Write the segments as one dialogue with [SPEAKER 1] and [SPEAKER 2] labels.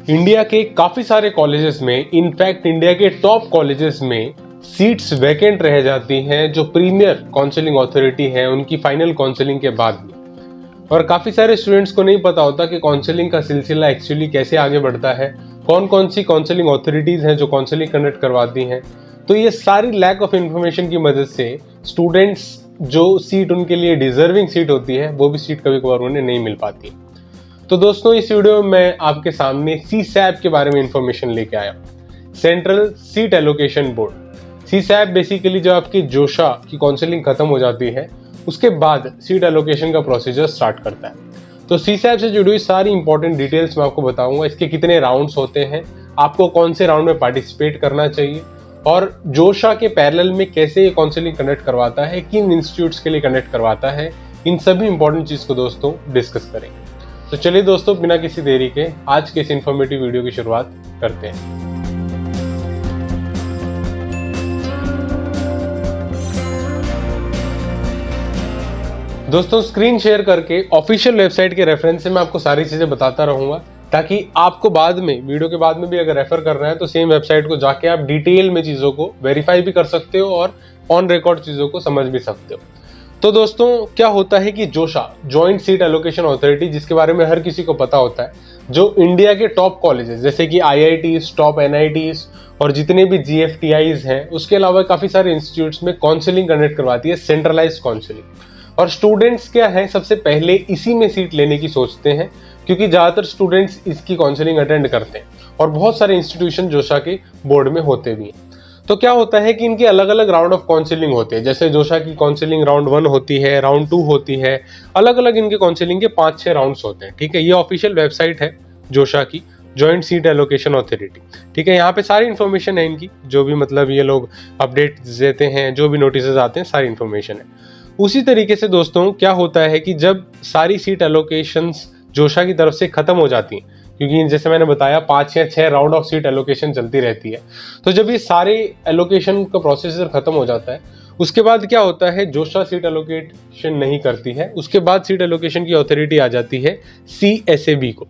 [SPEAKER 1] India के काफ़ी सारे कॉलेजेस में, इनफैक्ट इंडिया के टॉप कॉलेजेस में सीट्स वैकेंट रह जाती हैं जो प्रीमियर काउंसलिंग अथॉरिटी है उनकी फाइनल काउंसलिंग के बाद भी। और काफ़ी सारे स्टूडेंट्स को नहीं पता होता कि काउंसलिंग का सिलसिला एक्चुअली कैसे आगे बढ़ता है, कौन कौन सी काउंसलिंग अथॉरिटीज़ हैं जो काउंसलिंग कंडक्ट करवाती हैं। तो ये सारी लैक ऑफ इन्फॉर्मेशन की मदद से स्टूडेंट्स जो सीट उनके लिए डिजर्विंग सीट होती है वो भी सीट कभी कभार उन्हें नहीं मिल पाती। तो दोस्तों इस वीडियो में मैं आपके सामने CSAB के बारे में इंफॉर्मेशन लेके आया, central seat allocation board. CSAB basically जब आपकी जोशा की काउंसलिंग खत्म हो जाती है उसके बाद सीट एलोकेशन का प्रोसीजर स्टार्ट करता है। तो CSAB से जुड़ी हुई सारी इंपॉर्टेंट डिटेल्स मैं आपको बताऊंगा, इसके कितने राउंड्स होते हैं, आपको कौन से राउंड में पार्टिसिपेट करना चाहिए और जोशा के पैरेलल में कैसे ये काउंसलिंग कंडक्ट करवाता है, किन इंस्टीट्यूट्स के लिए कंडक्ट करवाता है, इन सभी इंपॉर्टेंट चीज़ को दोस्तों डिस्कस करेंगे। तो चलिए दोस्तों बिना किसी देरी के आज के इस इंफॉर्मेटिव वीडियो की शुरुआत करते हैं। दोस्तों स्क्रीन शेयर करके ऑफिशियल वेबसाइट के रेफरेंस से मैं आपको सारी चीजें बताता रहूंगा ताकि आपको बाद में, वीडियो के बाद में भी अगर रेफर करना है तो सेम वेबसाइट को जाके आप डिटेल में चीज़ों को वेरीफाई भी कर सकते हो और ऑन रिकॉर्ड चीज़ों को समझ भी सकते हो। तो दोस्तों क्या होता है कि जोशा, जॉइंट सीट एलोकेशन अथॉरिटी, जिसके बारे में हर किसी को पता होता है, जो इंडिया के टॉप कॉलेजेस जैसे कि IITs, टॉप NITs और जितने भी GFTIs हैं, उसके अलावा काफ़ी सारे इंस्टीट्यूट्स में काउंसलिंग कंडक्ट करवाती है, सेंट्रलाइज काउंसलिंग। और स्टूडेंट्स क्या है, सबसे पहले इसी में सीट लेने की सोचते हैं क्योंकि ज़्यादातर स्टूडेंट्स इसकी काउंसलिंग अटेंड करते हैं और बहुत सारे इंस्टीट्यूशन जोशा के बोर्ड में होते भी हैं। तो क्या होता है कि इनके अलग अलग राउंड ऑफ काउंसलिंग होते हैं, जैसे जोशा की काउंसलिंग राउंड 1 होती है, राउंड 2 होती है, अलग अलग इनके काउंसलिंग के 5-6 राउंड्स होते हैं। ठीक है, ये ऑफिशियल वेबसाइट है जोशा की, जॉइंट सीट एलोकेशन अथॉरिटी। ठीक है, यहाँ पे सारी इन्फॉर्मेशन है इनकी, जो भी मतलब ये लोग अपडेट देते हैं, जो भी नोटिस आते हैं, सारी इन्फॉर्मेशन है। उसी तरीके से दोस्तों क्या होता है कि जब सारी सीट एलोकेशंस जोशा की तरफ से खत्म हो जाती हैं, क्योंकि जैसे मैंने बताया 5 या 6 राउंड ऑफ सीट एलोकेशन चलती रहती है, तो जब ये सारे एलोकेशन का प्रोसेसर खत्म हो जाता है उसके बाद क्या होता है, जोशा सीट एलोकेशन नहीं करती है, उसके बाद सीट एलोकेशन की अथॉरिटी आ जाती है CSAB को।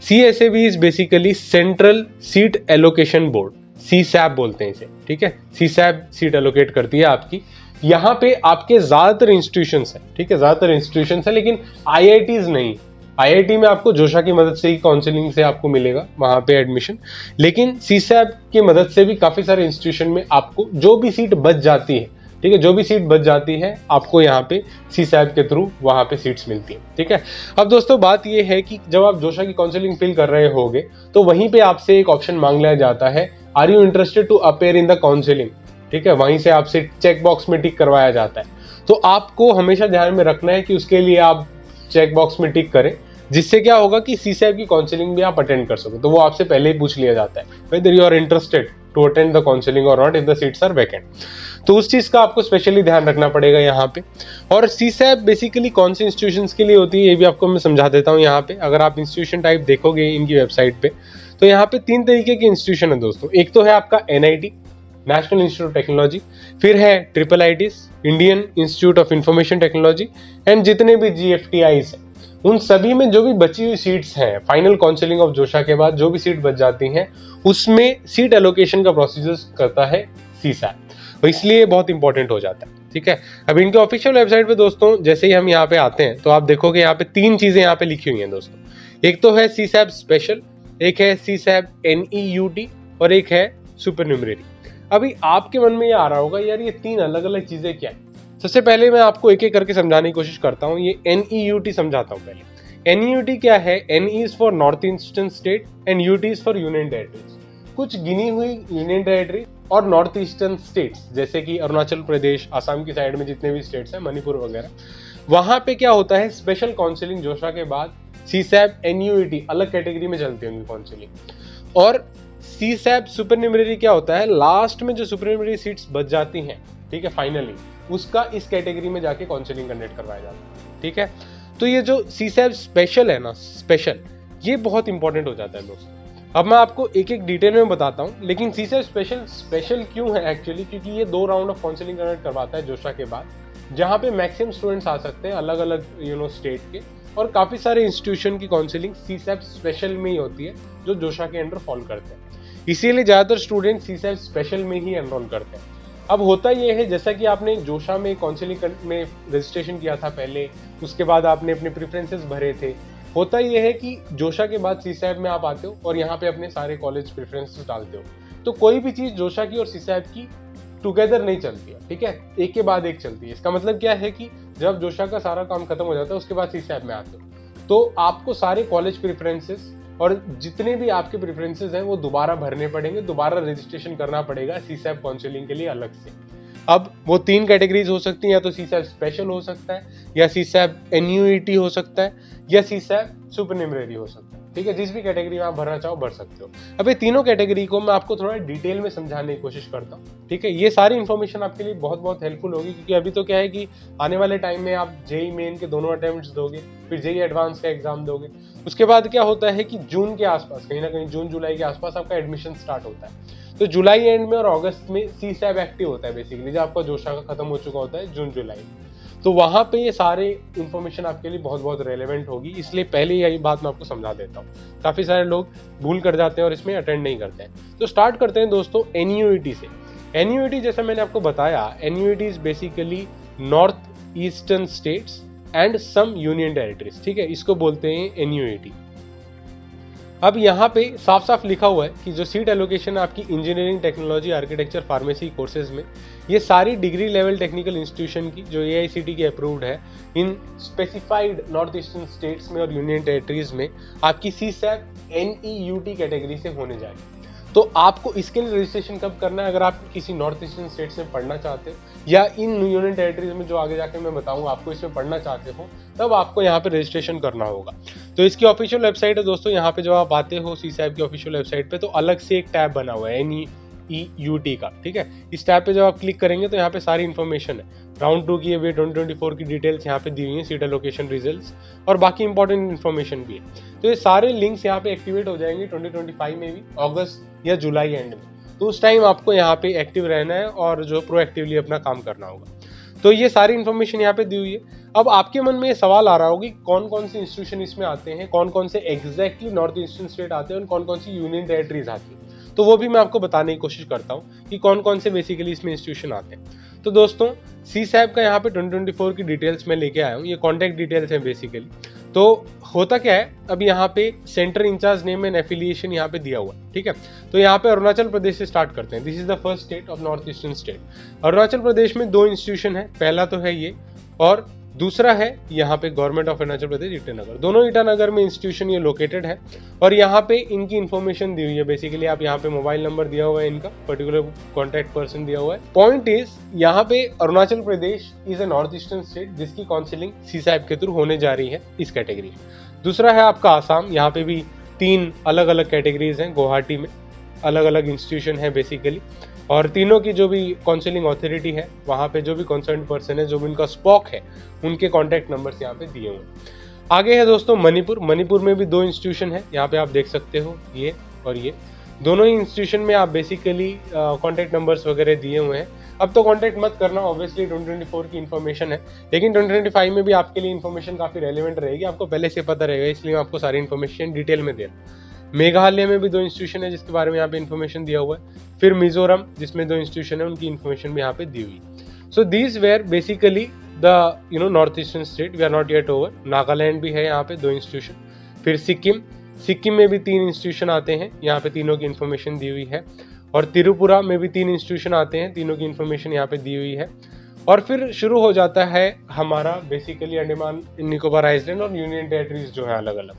[SPEAKER 1] CSAB is basically central seat allocation board, CSAB बोलते हैं इसे। ठीक है, CSAB सीट एलोकेट करती है आपकी। यहाँ पे आपके ज्यादातर इंस्टीट्यूशंस हैं, ठीक है, ज्यादातर इंस्टीट्यूशंस हैं, लेकिन IITs नहीं। IIT में आपको जोशा की मदद से ही काउंसलिंग से आपको मिलेगा वहां पे एडमिशन, लेकिन CSAB की मदद से भी काफी सारे इंस्टीट्यूशन में आपको जो भी सीट बच जाती है, ठीक है, जो भी सीट बच जाती है आपको यहाँ पे CSAB के थ्रू वहां पे सीट्स मिलती है। ठीक है, अब दोस्तों बात ये है कि जब आप जोशा की काउंसलिंग फिल कर रहे होगे तो वहीं पे आपसे एक ऑप्शन मांग लिया जाता है, are you interested to appear in the counselling. ठीक है, वहीं से आपसे चेक बॉक्स में टिक करवाया जाता है। तो आपको हमेशा ध्यान में रखना है कि उसके लिए आप चेक बॉक्स में टिक करें, जिससे क्या होगा कि CSAB की काउंसलिंग भी आप अटेंड कर सको। तो वो आपसे पहले ही पूछ लिया जाता है whether you are interested to attend the counseling or not if the seats are vacant। तो उस चीज़ का आपको स्पेशली ध्यान रखना पड़ेगा यहाँ पे। और CSAB बेसिकली कौन से इंस्टीट्यूशंस के लिए होती है ये भी आपको मैं समझा देता हूँ यहाँ पे। अगर आप इंस्टीट्यूशन टाइप देखोगे इनकी वेबसाइट पे तो यहाँ पे 3 तरीके के इंस्टीट्यूशन है दोस्तों। एक तो है आपका NIT, national institute of technology, फिर है IIITs, Indian institute of information technology, and जितने भी GFTIs हैं उन सभी में जो भी बची हुई सीट्स हैं, फाइनल काउंसलिंग ऑफ जोशा के बाद जो भी सीट बच जाती हैं उसमें सीट एलोकेशन का प्रोसीजर करता है CSAB, तो इसलिए बहुत इंपॉर्टेंट हो जाता है। ठीक है, अब इनके ऑफिशियल वेबसाइट पे दोस्तों जैसे ही हम यहाँ पे आते हैं तो आप देखोगे यहाँ पे 3 चीजें यहाँ पे लिखी हुई हैं दोस्तों। एक तो है CSAB स्पेशल, एक है CSAB NEUT और एक है सुपरन्यूमरेरी। अभी आपके मन में ये आ रहा होगा यार ये 3 अलग अलग चीजें क्या है। सबसे पहले मैं आपको एक एक करके समझाने की कोशिश करता हूँ। ये NEUT समझाता हूँ पहले। NEUT क्या है? NE is for north eastern state and UT is for union territories. कुछ गिनी हुई यूनियन टेरिटरी और नॉर्थ ईस्टर्न स्टेट्स जैसे कि अरुणाचल प्रदेश, आसाम की साइड में जितने भी स्टेट्स हैं, मणिपुर वगैरह, वहां पे क्या होता है, स्पेशल काउंसलिंग जोशा के बाद CSAB NEUT अलग कैटेगरी में चलती है उनकी काउंसलिंग। और CSAB सुपरन्यूमरेरी क्या होता है, लास्ट में जो सुपरन्यूमरेरी सीट्स बच जाती हैं, ठीक है, फाइनली उसका इस कैटेगरी में जाके काउंसलिंग कंडक्ट करवाया जाता है। ठीक है, तो ये जो CSAB स्पेशल है ना, स्पेशल, ये बहुत इंपॉर्टेंट हो जाता है दोस्तों। अब मैं आपको एक एक डिटेल में बताता हूँ, लेकिन CSAB स्पेशल क्यों है एक्चुअली, क्योंकि ये 2 राउंड ऑफ काउंसलिंग कंडक्ट करवाता है जोशा के बाद, जहाँ पे मैक्सिमम स्टूडेंट्स आ सकते हैं अलग अलग स्टेट के। और काफ़ी सारे इंस्टीट्यूशन की काउंसलिंग सीसैप स्पेशल में ही होती है जो जोशा के अंडर फॉल करते हैं। इसीलिए ज़्यादातर स्टूडेंट सीसैप स्पेशल में ही एनरोल करते हैं। अब होता यह है, जैसा कि आपने जोशा में काउंसलिंग में रजिस्ट्रेशन किया था पहले, उसके बाद आपने अपने प्रेफरेंसेस भरे थे, होता यह है कि जोशा के बाद सीसैप में आप आते हो और यहाँ पे अपने सारे कॉलेज प्रेफरेंसेस डालते हो। तो कोई भी चीज़ जोशा की और सीसैप की टुगेदर नहीं चलती है, ठीक है, एक के बाद एक चलती है। इसका मतलब क्या है कि जब जोशा का सारा काम खत्म हो जाता है उसके बाद सीसैप में आते हो तो आपको सारे कॉलेज प्रेफरेंसेस और जितने भी आपके प्रेफरेंसेस हैं वो दोबारा भरने पड़ेंगे, दोबारा रजिस्ट्रेशन करना पड़ेगा सीसैप काउंसलिंग के लिए अलग से। अब वो 3 कैटेगरीज हो सकती हैं, या तो सीसैप स्पेशल हो सकता है, या सीसैप एनयूईटी हो सकता है, या सीसैप सुपरन्यूमररी हो सकता है, ठीक है। जिस भी कैटेगरी में आप भरना चाहो भर सकते हो। अब ये तीनों कैटेगरी को मैं आपको थोड़ा डिटेल में समझाने की कोशिश करता हूँ, ठीक है। ये सारी इन्फॉर्मेशन आपके लिए बहुत बहुत हेल्पफुल होगी, क्योंकि अभी तो क्या है कि आने वाले टाइम में आप जेई मेन के दोनों अटेम्प्ट्स दोगे, फिर जेई एडवांस का एग्जाम दोगे। उसके बाद क्या होता है कि जून के आसपास, कहीं ना कहीं जून जुलाई के आसपास आपका एडमिशन स्टार्ट होता है। तो जुलाई एंड में और अगस्त में सीसैप एक्टिव होता है बेसिकली, जब आपका जोशा का खत्म हो चुका होता है जून जुलाई में। तो वहाँ पे ये सारे इन्फॉर्मेशन आपके लिए बहुत बहुत रेलेवेंट होगी, इसलिए पहले यही बात मैं आपको समझा देता हूँ। काफ़ी सारे लोग भूल कर जाते हैं और इसमें अटेंड नहीं करते हैं। तो स्टार्ट करते हैं दोस्तों एनयूईटी से। एनयूईटी जैसा मैंने आपको बताया, NUET is basically north eastern states and some union territories, ठीक है, इसको बोलते हैं एनयूईटी। अब यहाँ पे साफ साफ लिखा हुआ है कि जो सीट एलोकेशन है आपकी engineering, technology, architecture, pharmacy courses में, ये सारी डिग्री लेवल टेक्निकल इंस्टीट्यूशन की जो AICTE की अप्रूव्ड है इन स्पेसिफाइड नॉर्थ ईस्टर्न स्टेट्स में और यूनियन टेरिटरीज में, आपकी सीसैप NEUT कैटेगरी से होने जाएगी। तो आपको इसके लिए रजिस्ट्रेशन कब करना है? अगर आप किसी नॉर्थ ईस्टर्न स्टेट्स में पढ़ना चाहते हो या इन यूनियन टेरिटरीज में जो आगे जाके मैं बताऊंगा आपको इसमें पढ़ना चाहते हो, तब आपको यहाँ पे रजिस्ट्रेशन करना होगा। तो इसकी ऑफिशियल वेबसाइट है दोस्तों, यहाँ पे जब आप आते हो सीसैप की ऑफिशियल वेबसाइट पे तो अलग से एक टैब बना हुआ है NEUT का, ठीक है। इस टैब पे जब आप क्लिक करेंगे तो यहाँ पे सारी इन्फॉर्मेशन है। राउंड 2 की वे 2024 की डिटेल्स यहाँ पे दी हुई है, सीट एलोकेशन रिजल्ट्स और बाकी इंपॉर्टेंट इन्फॉर्मेशन भी है। तो ये सारे लिंक्स यहाँ पे एक्टिवेट हो जाएंगे 2025 में भी, अगस्त या जुलाई एंड में। तो उस टाइम आपको यहाँ पे एक्टिव रहना है और जो प्रोएक्टिवली अपना काम करना होगा। तो ये सारी इन्फॉर्मेशन यहाँ पे दी हुई है। अब आपके मन में ये सवाल आ रहा होगा कि कौन कौन से इंस्टीट्यूशन इसमें आते हैं, कौन कौन से एग्जैक्टली नॉर्थ ईस्टर्न स्टेट आते हैं और कौन कौन सी यूनियन टेरिटरीज आती है। तो वो भी मैं आपको बताने की कोशिश करता हूँ कि कौन कौन से बेसिकली इसमें इंस्टीट्यूशन आते हैं। तो दोस्तों सीसैप का यहाँ पे 2024 की डिटेल्स मैं लेके आया हूँ, ये कॉन्टैक्ट डिटेल्स हैं बेसिकली। तो होता क्या है, अब यहाँ पे centre in charge name and affiliation यहाँ पे दिया हुआ है, ठीक है। तो यहाँ पे अरुणाचल प्रदेश से स्टार्ट करते हैं। This is the first state of north eastern state. Arunachal Pradesh में 2 इंस्टीट्यूशन है, पहला तो है ये और दूसरा है यहाँ पे गवर्नमेंट ऑफ अरुणाचल प्रदेश ईटानगर। दोनों ईटानगर में इंस्टीट्यूशन ये लोकेटेड है और यहाँ पे इनकी इन्फॉर्मेशन दी हुई है। बेसिकली आप यहाँ पे मोबाइल नंबर दिया हुआ है, इनका पर्टिकुलर कॉन्टैक्ट पर्सन दिया हुआ है। पॉइंट इज यहाँ पे Arunachal Pradesh is a north eastern state जिसकी काउंसलिंग सीसैप के थ्रू होने जा रही है इस कैटेगरी। दूसरा है आपका आसाम, यहाँ पे भी 3 अलग अलग कैटेगरीज हैं, गुवाहाटी में अलग अलग इंस्टीट्यूशन है बेसिकली, और तीनों की जो भी काउंसलिंग अथॉरिटी है वहाँ पे जो भी कंसर्न पर्सन है, जो भी उनका स्पॉक है, उनके कॉन्टैक्ट नंबर्स यहाँ पे दिए हुए हैं। आगे है दोस्तों मणिपुर। मणिपुर में भी 2 इंस्टीट्यूशन है, यहाँ पे आप देख सकते हो, ये और ये दोनों ही इंस्टीट्यूशन में आप बेसिकली कॉन्टैक्ट नंबर्स वगैरह दिए हुए हैं। अब तो कॉन्टैक्ट मत करना, ऑब्वियसली 2024 की इन्फॉर्मेशन है, लेकिन 2025 में भी आपके लिए इन्फॉर्मेशन काफ़ी रेलिवेंट रहेगी, आपको पहले से पता रहेगा, इसलिए मैं आपको सारी इन्फॉर्मेशन डिटेल में दे रहा हूँ। मेघालय में भी 2 इंस्टीट्यूशन है जिसके बारे में यहाँ पे इन्फॉर्मेशन दिया हुआ है। फिर मिजोरम जिसमें 2 इंस्टीट्यूशन है, उनकी इन्फॉर्मेशन भी यहाँ पे दी हुई। So these were basically the north eastern state, we are not yet over. Nagaland भी है यहाँ पे 2 इंस्टीट्यूशन। फिर सिक्किम में भी 3 इंस्टीट्यूशन आते हैं, यहाँ पे तीनों की इन्फॉर्मेशन दी हुई है। और त्रिपुरा में भी 3 इंस्टीट्यूशन आते हैं, तीनों की इन्फॉर्मेशन यहाँ पे दी हुई है। और फिर शुरू हो जाता है हमारा बेसिकली अंडमान निकोबार आइलैंड और यूनियन टेरिटरीज जो है अलग अलग।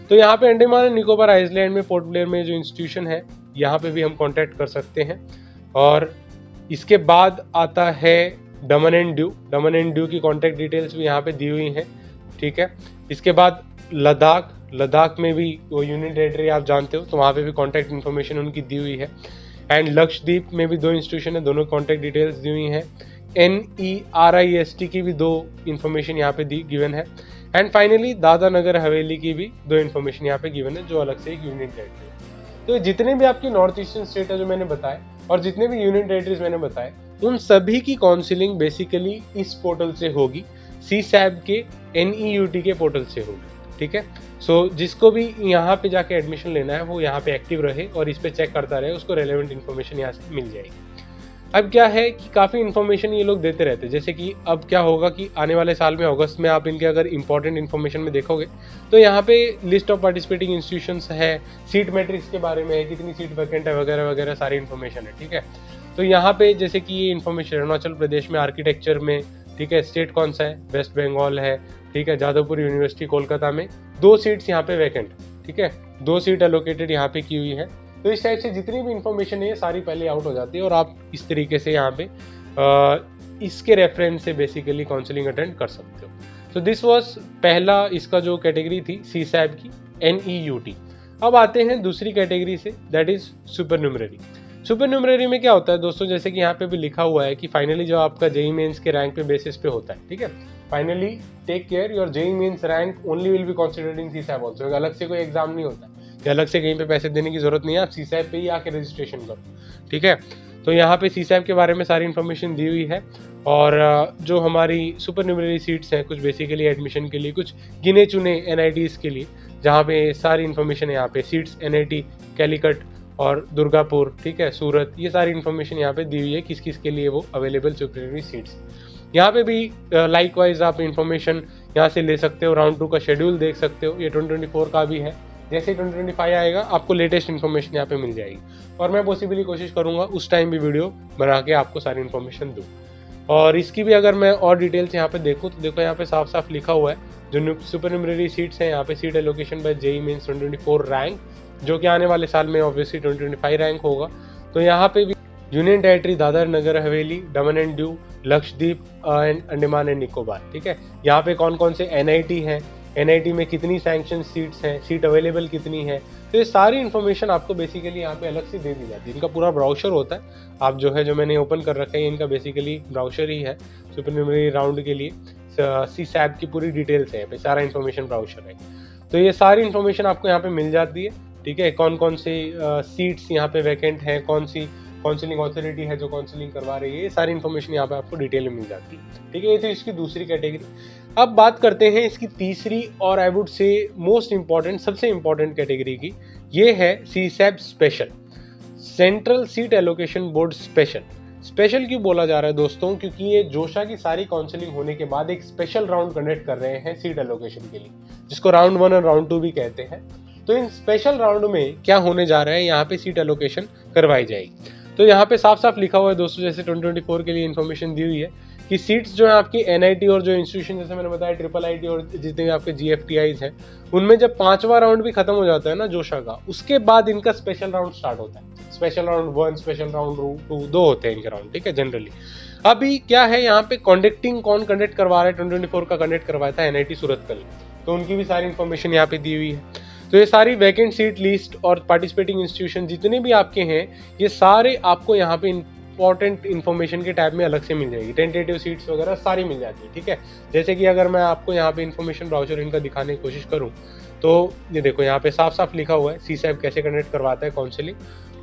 [SPEAKER 1] तो यहाँ पे अंडमान एंड निकोबार आइलैंड में पोर्ट ब्लेयर में जो इंस्टीट्यूशन है, यहाँ पे भी हम कांटेक्ट कर सकते हैं। और इसके बाद आता है दमन एंड ड्यू की कांटेक्ट डिटेल्स भी यहाँ पे दी हुई हैं, ठीक है। इसके बाद लद्दाख में भी वो यूनियन टेरिटरी आप जानते हो, तो वहाँ पे भी कांटेक्ट इन्फॉर्मेशन उनकी दी हुई है। एंड लक्षद्वीप में भी 2 इंस्टीट्यूशन है, दोनों कांटेक्ट डिटेल्स दी हुई हैं। NERIST की भी 2 इन्फॉर्मेशन यहाँ पे गिवन है। एंड फाइनली दादरा नगर हवेली की भी 2 इन्फॉर्मेशन यहाँ पे गिवन है, जो अलग से एक यूनियन टेरिटरी है। तो जितने भी आपके नॉर्थ ईस्टर्न स्टेट है जो मैंने बताए और जितने भी यूनियन टेरिटरीज मैंने बताए, उन सभी की काउंसलिंग बेसिकली इस पोर्टल से होगी। CSAB के NEUT के पोर्टल से होगी, ठीक है। सो जिसको भी यहाँ पे जाके एडमिशन लेना है वो यहाँ पे एक्टिव रहे और इस पे चेक करता रहे, उसको रेलेवेंट इन्फॉर्मेशन यहाँ से मिल जाएगी। अब क्या है कि काफ़ी इन्फॉर्मेशन ये लोग देते रहते हैं, जैसे कि अब क्या होगा कि आने वाले साल में अगस्त में आप इनके अगर इंपॉर्टेंट इन्फॉर्मेशन में देखोगे तो यहाँ पे लिस्ट ऑफ पार्टिसिपेटिंग इंस्टीट्यूशंस है, सीट मैट्रिक्स के बारे में है, कितनी सीट वैकेंट है वगैरह वगैरह सारी इन्फॉर्मेशन है, ठीक है। तो यहाँ पे जैसे कि ये इन्फॉर्मेशन अरुणाचल प्रदेश में आर्किटेक्चर में, ठीक है, स्टेट कौन सा है, वेस्ट बंगाल है, ठीक है, जादवपुर यूनिवर्सिटी कोलकाता में 2 सीट्स यहाँ पे वैकेंट, ठीक है, 2 सीट एलोकेटेड यहाँ पे की हुई है। तो इस टाइप से जितनी भी इन्फॉर्मेशन है सारी पहले आउट हो जाती है और आप इस तरीके से यहाँ पे इसके रेफरेंस से बेसिकली काउंसलिंग अटेंड कर सकते हो। तो दिस वाज पहला इसका जो कैटेगरी थी CSAB की NEUT। अब आते हैं दूसरी कैटेगरी से, that is super numerary. Super numerary में क्या होता है दोस्तों, जैसे कि यहाँ पे भी लिखा हुआ है कि फाइनली जो आपका जेईई मेंस के रैंक पे बेसिस पे होता है, ठीक है। Finally take care, your JEE mains rank only will be considered in CSAB also. अलग से कोई एग्जाम नहीं होता है, अलग से कहीं पे पैसे देने की जरूरत नहीं है, आप CSAB पे ही आके रजिस्ट्रेशन करो, ठीक है। तो यहाँ पे CSAB के बारे में सारी इन्फॉर्मेशन दी हुई है और जो हमारी सुपर न्यूमररी सीट्स हैं कुछ बेसिकली एडमिशन के लिए, कुछ गिने चुने NITs के लिए, जहाँ पे सारी इन्फॉर्मेशन है। यहाँ पे सीट्स NIT कैलीकट और दुर्गापुर, ठीक है, सूरत, ये सारी इन्फॉर्मेशन यहाँ पे दी हुई है किस किस के लिए वो अवेलेबल सुपर न्यूमररी सीट्स। यहाँ पे भी लाइक वाइज आप इन्फॉर्मेशन यहाँ से ले सकते हो, राउंड 2 का शेड्यूल देख सकते हो, ये 2024 का भी है। जैसे 2025 आएगा आपको लेटेस्ट इन्फॉर्मेशन यहाँ पे मिल जाएगी और मैं पॉसिबली कोशिश करूँगा उस टाइम भी वीडियो बना के आपको सारी इन्फॉर्मेशन दूँ। और इसकी भी अगर मैं और डिटेल्स यहाँ पे देखूँ तो देखो यहाँ पे साफ साफ लिखा हुआ है जो सुपर न्यूमररी सीट्स हैं, यहाँ पे seat allocation by JEE mains 2024 rank, जो कि आने वाले साल में ऑब्वियसली 2025 रैंक होगा। तो यहाँ पे भी union territory Dadar Nagar Haveli, Daman and Diu, Lakshadweep and Andaman and Nicobar, ठीक है। यहाँ पे कौन कौन से NIT हैं, NIT में कितनी सैंक्शन सीट्स हैं, सीट अवेलेबल कितनी है, तो ये सारी इन्फॉर्मेशन आपको बेसिकली यहाँ पे अलग से दे दी जाती है। इनका पूरा ब्राउचर होता है, आप जो है जो मैंने ओपन कर रखा है इनका बेसिकली ब्राउचर ही है सुपर न्यूमररी राउंड के लिए। CSAB की पूरी डिटेल्स है यहाँ पे, सारा इन्फॉर्मेशन ब्राउचर है। तो ये सारी इन्फॉर्मेशन आपको यहाँ पे मिल जाती है, ठीक है। कौन कौन से सीट्स यहाँ पे वैकेंट हैं, कौन सी काउंसलिंग अथॉरिटी है जो काउंसलिंग करवा रही है, ये सारी इन्फॉर्मेशन यहाँ पे आपको डिटेल में मिल जाती है, ठीक है। ये थी इसकी दूसरी कैटेगरी। अब बात करते हैं इसकी तीसरी और I would say most important, सबसे इंपॉर्टेंट कैटेगरी की। ये है CSAB special, central seat allocation board special. Special क्यों बोला जा रहा है दोस्तों, क्योंकि ये जोशा की सारी काउंसलिंग होने के बाद एक स्पेशल राउंड कंडक्ट कर रहे हैं सीट एलोकेशन के लिए, जिसको राउंड 1 और राउंड 2 भी कहते हैं। तो इन स्पेशल राउंड में क्या होने जा रहा है, यहाँ पे सीट एलोकेशन करवाई जाएगी। तो यहाँ पे साफ साफ लिखा हुआ है दोस्तों, जैसे 2024 के लिए इन्फॉर्मेशन दी हुई है कि सीट्स जो है आपकी NIT और जो इंस्टीट्यूशन जैसे मैंने बताया IIIT और जितने भी आपके GFTIs हैं, उनमें जब 5वां राउंड भी खत्म हो जाता है ना जोशा का, उसके बाद इनका स्पेशल राउंड स्टार्ट होता है। स्पेशल राउंड 1, स्पेशल राउंड 2, 2 होते हैं इनके राउंड, ठीक है, जनरली। अभी क्या है यहाँ पे कॉन्डक्टिंग कौन कंडक्ट करवा रहा है, 2024 का कंडक्ट करवाया था NIT सूरतकल, तो उनकी भी सारी इन्फॉर्मेशन यहाँ पे दी हुई है। तो ये सारी वैकेंट सीट लिस्ट और पार्टिसिपेटिंग इंस्टीट्यूशन जितने भी आपके हैं, ये सारे आपको यहाँ पे इंपॉर्टेंट इन्फॉर्मेशन के टैब में अलग से मिल जाएगी। टेंटेटिव सीट्स वगैरह सारी मिल जाती है, ठीक है। जैसे कि अगर मैं आपको यहाँ पे इन्फॉर्मेशन ब्राउचर इनका दिखाने की कोशिश करूँ तो ये देखो यहाँ पे साफ साफ लिखा हुआ है CSAB कैसे कंडक्ट करवाता है काउंसलिंग,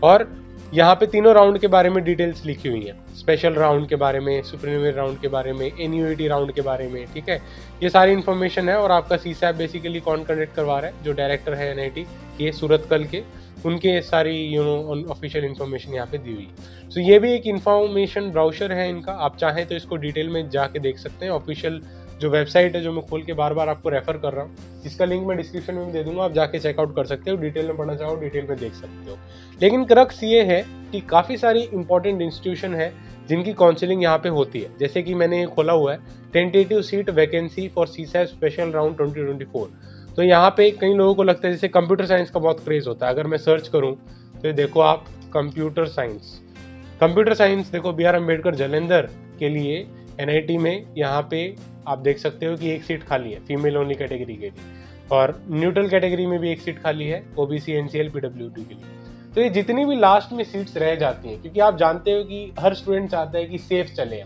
[SPEAKER 1] और यहाँ पे तीनों राउंड के बारे में डिटेल्स लिखी हुई हैं, स्पेशल राउंड के बारे में, सुपर न्यूमररी राउंड के बारे में, NEUT राउंड के बारे में, ठीक है। ये सारी इन्फॉर्मेशन है और आपका CSAB बेसिकली कौन कंडक्ट करवा रहा है, जो डायरेक्टर है NIT के सूरतकल के, उनके सारी ऑफिशियल इन्फॉर्मेशन यहाँ पे दी हुई है। तो ये भी एक इन्फॉर्मेशन ब्राउचर है इनका, आप चाहें तो इसको डिटेल में जाके देख सकते हैं। ऑफिशियल जो वेबसाइट है जो मैं खोल के बार बार आपको रेफर कर रहा हूँ, इसका लिंक मैं डिस्क्रिप्शन में भी दे दूंगा, आप जाके चेकआउट कर सकते हो, डिटेल में पढ़ना चाहो डिटेल में देख सकते हो। लेकिन क्रक्स ये है कि काफ़ी सारी इंपॉर्टेंट इंस्टीट्यूशन है जिनकी काउंसलिंग यहाँ पे होती है। जैसे कि मैंने खोला हुआ है tentative seat vacancy for CSAB special round 2024। तो यहाँ पे कई लोगों को लगता है जैसे कंप्यूटर साइंस का बहुत क्रेज होता है, अगर मैं सर्च करूँ तो देखो आप कंप्यूटर साइंस देखो BR अम्बेडकर जालंधर के लिए NIT में यहाँ पे आप देख सकते हो कि एक सीट खाली है फीमेल ओनली कैटेगरी के लिए, और न्यूट्रल कैटेगरी में भी एक सीट खाली है OBC NCL PWD के लिए। तो ये जितनी भी लास्ट में सीट्स रह जाती हैं, क्योंकि आप जानते हो कि हर स्टूडेंट चाहता है कि सेफ चले,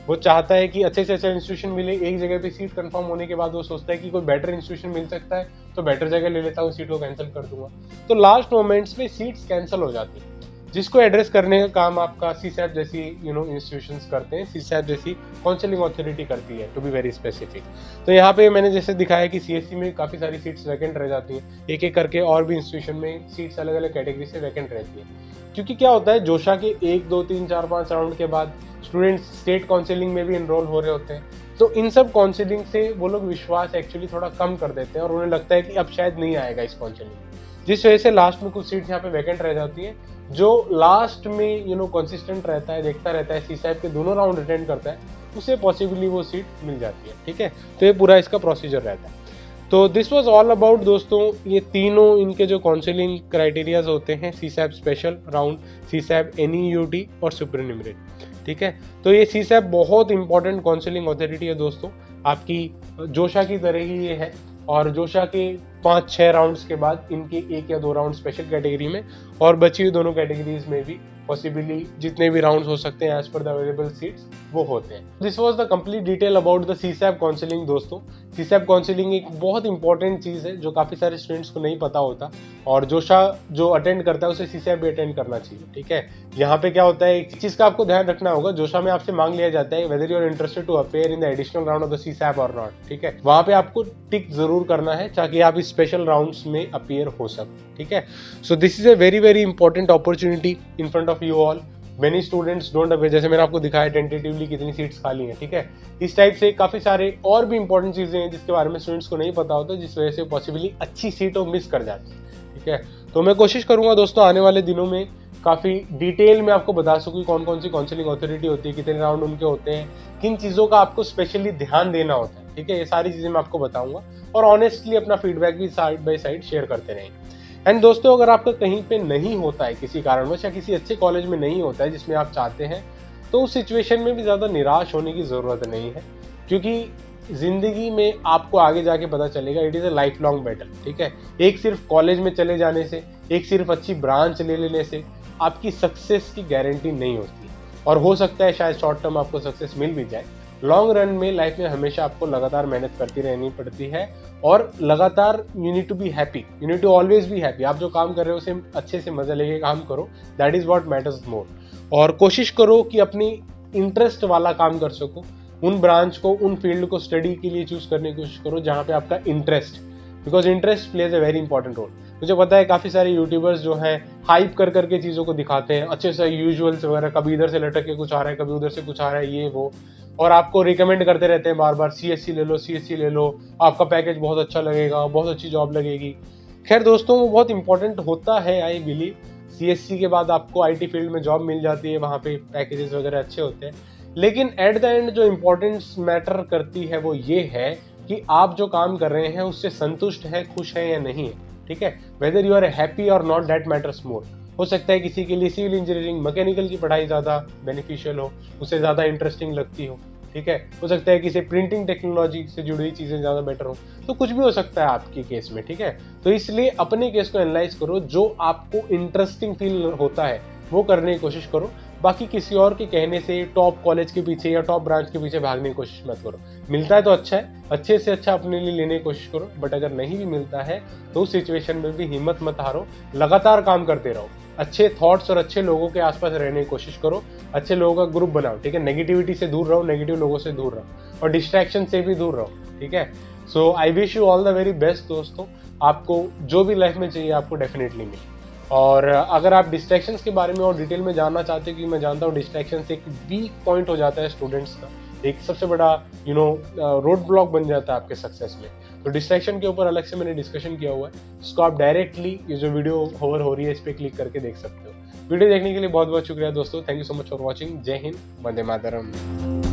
[SPEAKER 1] वो चाहता है कि अच्छे से अच्छा इंस्टीट्यूशन मिले। एक जगह पे सीट कंफर्म होने के बाद वो सोचता है कि कोई बेटर इंस्टीट्यूशन मिल सकता है तो बेटर जगह ले लेता हूँ, सीट को कैंसिल कर दूंगा। तो लास्ट मोमेंट्स में सीट्स कैंसिल हो जाती है। जिसको एड्रेस करने का काम आपका सीसैप जैसी इंस्टीट्यूशंस करते हैं, सीसैप जैसी काउंसलिंग अथॉरिटी करती है, टू बी वेरी स्पेसिफिक। तो यहाँ पे मैंने जैसे दिखाया कि सीएससी में काफ़ी सारी सीट्स वैकेंट रह जाती हैं, एक एक करके और भी इंस्टीट्यूशन में सीट्स अलग अलग कैटेगरी से वैकेंट रहती है। क्योंकि क्या होता है, जोशा के 1, 2, 3, 4, 5 राउंड के बाद स्टूडेंट्स स्टेट काउंसलिंग में भी इनरोल हो रहे होते हैं, तो इन सब काउंसलिंग से वो लोग विश्वास एक्चुअली थोड़ा कम कर देते हैं और उन्हें लगता है कि अब शायद नहीं आएगा इस काउंसलिंग, जिस वजह से लास्ट में कुछ सीट्स यहाँ पे वैकेंट रह जाती है। जो लास्ट में कंसिस्टेंट रहता है, देखता रहता है, सीसैप के दोनों राउंड अटेंड करता है, उसे पॉसिबली वो सीट मिल जाती है। ठीक है, तो ये पूरा इसका प्रोसीजर रहता है। तो दिस वाज ऑल अबाउट दोस्तों, ये तीनों इनके जो काउंसलिंग क्राइटेरियाज होते हैं, सीसैप स्पेशल राउंड, सीसैप NEUT और सुपरन्यूमरेट। ठीक है, तो ये सीसैप बहुत इंपॉर्टेंट काउंसलिंग अथॉरिटी है दोस्तों, आपकी जोशा की तरह ही ये है। और जोशा के 5-6 राउंड्स के बाद इनके 1 या 2 राउंड स्पेशल कैटेगरी में, और बची हुई दोनों कैटेगरीज में भी पॉसिबली जितने भी राउंड्स हो सकते हैं as per the available seats वो होते हैं। This was the complete detail about the CSAB counselling दोस्तों। सीसैप काउंसलिंग एक बहुत इंपॉर्टेंट चीज़ है जो काफ़ी सारे स्टूडेंट्स को नहीं पता होता, और जोशा जो अटेंड करता है उसे सीसैप भी अटेंड करना चाहिए। ठीक है, यहाँ पे क्या होता है, एक चीज़ का आपको ध्यान रखना होगा, जोशा में आपसे मांग लिया जाता है whether you are interested to appear in the additional round of the CSAB और नॉट। ठीक है, वहाँ पे आपको टिक जरूर करना है ताकि आप इस स्पेशल राउंड्स में अपियर हो सकें। ठीक है, so this is a very very important opportunity in front of you all. Many students don't aware, जैसे मैंने आपको दिखाया टेंटेटिवली कितनी सीट्स खाली हैं। ठीक है, इस टाइप से काफ़ी सारे और भी इंपॉर्टेंट चीज़ें हैं जिसके बारे में स्टूडेंट्स को नहीं पता होता, जिस वजह से पॉसिबली अच्छी सीट वो मिस कर जाती है। ठीक है, तो मैं कोशिश करूंगा दोस्तों आने वाले दिनों में काफ़ी डिटेल में आपको बता सकूँ कौन कौन सी काउंसलिंग अथॉरिटी होती है, कितने राउंड उनके होते हैं, किन चीज़ों का आपको स्पेशली ध्यान देना होता है। ठीक है, ये सारी चीज़ें मैं आपको बताऊंगा, और ऑनेस्टली अपना फीडबैक भी साइड बाय साइड शेयर करते रहेंगे। एंड दोस्तों, अगर आपका कहीं पे नहीं होता है किसी कारणवश, या किसी अच्छे कॉलेज में नहीं होता है जिसमें आप चाहते हैं, तो उस सिचुएशन में भी ज़्यादा निराश होने की ज़रूरत नहीं है, क्योंकि ज़िंदगी में आपको आगे जाके पता चलेगा it is a life long battle. ठीक है, एक सिर्फ कॉलेज में चले जाने से, एक सिर्फ अच्छी ब्रांच ले लेने से आपकी सक्सेस की गारंटी नहीं होती, और हो सकता है शायद शॉर्ट टर्म आपको सक्सेस मिल भी जाए। लॉन्ग रन में लाइफ में हमेशा आपको लगातार मेहनत करती रहनी पड़ती है, और लगातार you need to be happy, you need to always be happy. आप जो काम कर रहे हो उसे अच्छे से मजा लेके काम करो, that is what matters more. और कोशिश करो कि अपनी इंटरेस्ट वाला काम कर सको, उन ब्रांच को, उन फील्ड को स्टडी के लिए चूज करने की कोशिश करो जहाँ पे आपका interest, because interest plays a very important role. मुझे पता है काफ़ी सारे यूट्यूबर्स जो हैं हाइप कर करके चीज़ों को दिखाते हैं, अच्छे से यूजुअल्स वगैरह, कभी इधर से लटक के कुछ आ रहा है, कभी उधर से कुछ आ रहा है, ये वो, और आपको रिकमेंड करते रहते हैं बार बार, CSC ले लो, CSC ले लो, आपका पैकेज बहुत अच्छा लगेगा, बहुत अच्छी जॉब लगेगी। खैर दोस्तों, वो बहुत इंपॉर्टेंट होता है, आई बिलीव। CSC के बाद आपको IT फील्ड में जॉब मिल जाती है, वहाँ पे पैकेजेस वगैरह अच्छे होते हैं, लेकिन एट द एंड जो इम्पोर्टेंस मैटर करती है वो ये है कि आप जो काम कर रहे हैं उससे संतुष्ट है, खुश है या नहीं है। ठीक है, वेदर यू आर हैप्पी और नॉट, दैट मैटर्स मोर। हो सकता है किसी के लिए सिविल इंजीनियरिंग, मैकेनिकल की पढ़ाई ज़्यादा बेनिफिशियल हो, उसे ज़्यादा इंटरेस्टिंग लगती हो। ठीक है, हो सकता है किसी प्रिंटिंग टेक्नोलॉजी से जुड़ी हुई चीज़ें ज़्यादा बेटर हो, तो कुछ भी हो सकता है आपके केस में। ठीक है, तो इसलिए अपने केस को एनालाइज करो, जो आपको इंटरेस्टिंग फील होता है वो करने की कोशिश करो। बाकी किसी और के कहने से टॉप कॉलेज के पीछे या टॉप ब्रांच के पीछे भागने की कोशिश मत करो। मिलता है तो अच्छा है, अच्छे से अच्छा अपने लिए लेने की कोशिश करो, बट अगर नहीं भी मिलता है तो उस सिचुएशन में भी हिम्मत मत हारो, लगातार काम करते रहो, अच्छे थॉट्स और अच्छे लोगों के आसपास रहने की कोशिश करो, अच्छे लोगों का ग्रुप बनाओ। ठीक है, नेगेटिविटी से दूर रहो, नेगेटिव लोगों से दूर रहो, और डिस्ट्रैक्शन से भी दूर रहो। ठीक है, so I wish you all the very best दोस्तों। आपको जो भी लाइफ में चाहिए आपको डेफिनेटली मिले। और अगर आप डिस्ट्रैक्शंस के बारे में और डिटेल में जानना चाहते हो, कि मैं जानता हूँ डिस्ट्रैक्शंस एक वीक पॉइंट हो जाता है स्टूडेंट्स का, एक सबसे बड़ा रोड ब्लॉक बन जाता है आपके सक्सेस में, तो डिस्ट्रैक्शन के ऊपर अलग से मैंने डिस्कशन किया हुआ है, इसको आप डायरेक्टली ये जो वीडियो होवर हो रही है इस पर क्लिक करके देख सकते हो। वीडियो देखने के लिए बहुत बहुत शुक्रिया दोस्तों, thank you so much for watching. जय हिंद, वंदे मातरम।